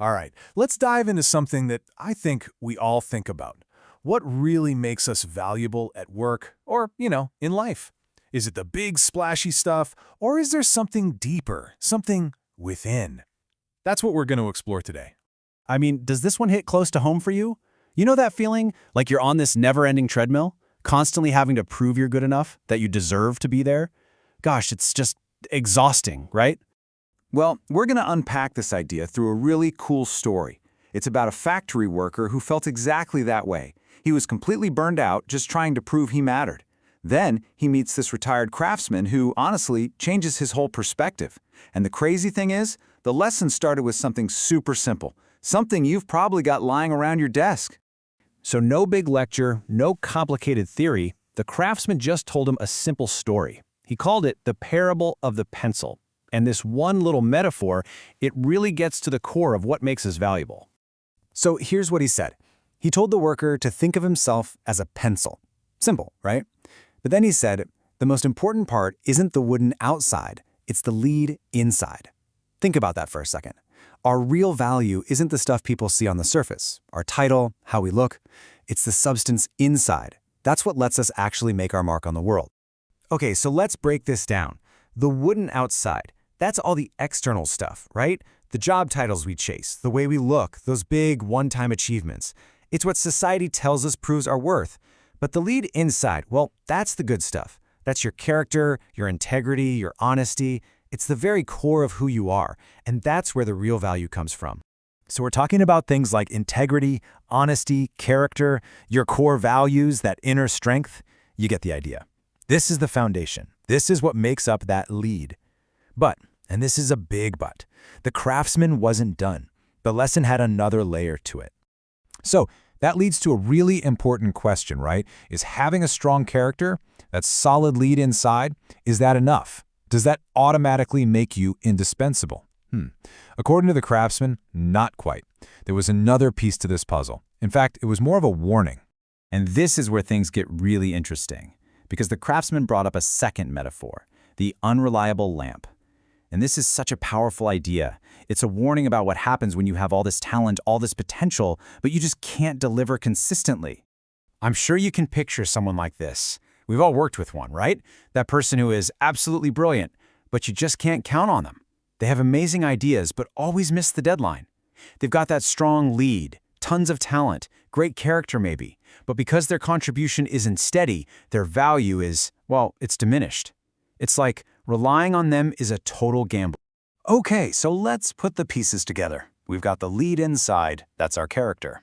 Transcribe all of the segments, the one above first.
All right, let's dive into something that I think we all think about. What really makes us valuable at work or, in life? Is it the big splashy stuff, or is there something deeper, something within? That's what we're going to explore today. I mean, does this one hit close to home for you? You know that feeling like you're on this never-ending treadmill, constantly having to prove you're good enough, that you deserve to be there? Gosh, it's just exhausting, right? Well, we're going to unpack this idea through a really cool story. It's about a factory worker who felt exactly that way. He was completely burned out just trying to prove he mattered. Then he meets this retired craftsman who, honestly, changes his whole perspective. And the crazy thing is, the lesson started with something super simple, something you've probably got lying around your desk. So no big lecture, no complicated theory. The craftsman just told him a simple story. He called it the parable of the pencil. And this one little metaphor, it really gets to the core of what makes us valuable. So here's what he said. He told the worker to think of himself as a pencil. Simple, right? But then he said, the most important part isn't the wooden outside, it's the lead inside. Think about that for a second. Our real value isn't the stuff people see on the surface, our title, how we look. It's the substance inside. That's what lets us actually make our mark on the world. Okay, so let's break this down. The wooden outside, that's all the external stuff, right? The job titles we chase, the way we look, those big one-time achievements. It's what society tells us proves our worth. But the lead inside, well, that's the good stuff. That's your character, your integrity, your honesty. It's the very core of who you are, and that's where the real value comes from. So we're talking about things like integrity, honesty, character, your core values, that inner strength. You get the idea. This is the foundation. This is what makes up that lead. But, and this is a big but, the craftsman wasn't done. The lesson had another layer to it. So that leads to a really important question, right? Is having a strong character, that solid lead inside, is that enough? Does that automatically make you indispensable? According to the craftsman, not quite. There was another piece to this puzzle. In fact, it was more of a warning. And this is where things get really interesting, because the craftsman brought up a second metaphor, the unreliable lamp. And this is such a powerful idea. It's a warning about what happens when you have all this talent, all this potential, but you just can't deliver consistently. I'm sure you can picture someone like this. We've all worked with one, right? That person who is absolutely brilliant, but you just can't count on them. They have amazing ideas, but always miss the deadline. They've got that strong lead, tons of talent, great character maybe, but because their contribution isn't steady, their value is, well, it's diminished. It's like relying on them is a total gamble. Okay, so let's put the pieces together. We've got the lead inside, that's our character.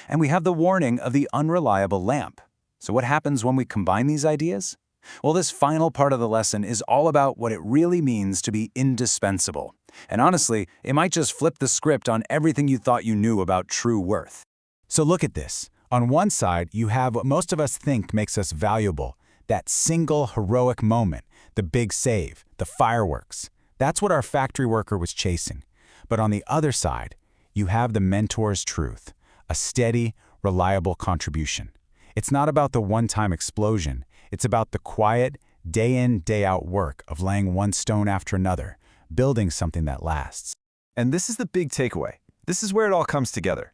And we have the warning of the unreliable lamp. So what happens when we combine these ideas? Well, this final part of the lesson is all about what it really means to be indispensable. And honestly, it might just flip the script on everything you thought you knew about true worth. So look at this. On one side, you have what most of us think makes us valuable, that single heroic moment, the big save, the fireworks. That's what our factory worker was chasing. But on the other side, you have the mentor's truth, a steady, reliable contribution. It's not about the one-time explosion. It's about the quiet, day-in, day-out work of laying one stone after another, building something that lasts. And this is the big takeaway. This is where it all comes together.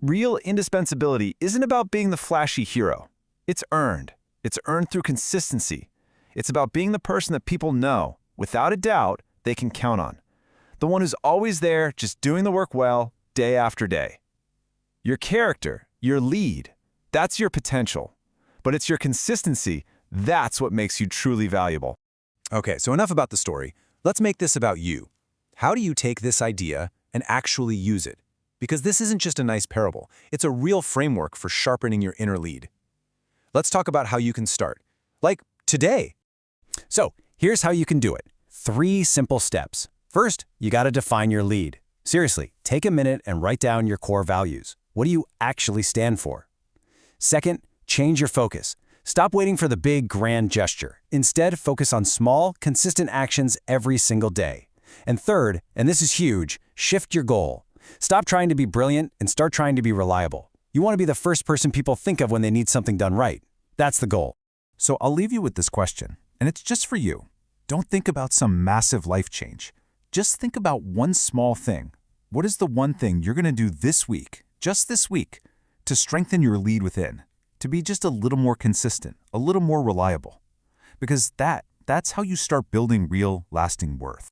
Real indispensability isn't about being the flashy hero. It's earned. It's earned through consistency. It's about being the person that people know, without a doubt, they can count on. The one who's always there, just doing the work well, day after day. Your character, your lead, that's your potential. But it's your consistency, that's what makes you truly valuable. Okay, so enough about the story. Let's make this about you. How do you take this idea and actually use it? Because this isn't just a nice parable. It's a real framework for sharpening your inner lead. Let's talk about how you can start. Like today. So here's how you can do it. 3 simple steps. First, you got to define your lead. Seriously, take a minute and write down your core values. What do you actually stand for? Second, change your focus. Stop waiting for the big, grand gesture. Instead, focus on small, consistent actions every single day. And third, and this is huge, shift your goal. Stop trying to be brilliant and start trying to be reliable. You want to be the first person people think of when they need something done right. That's the goal. So I'll leave you with this question, and it's just for you. Don't think about some massive life change. Just think about one small thing, What is the one thing you're going to do this week, just this week, to strengthen your lead within, to be just a little more consistent, a little more reliable? Because that's how you start building real, lasting worth.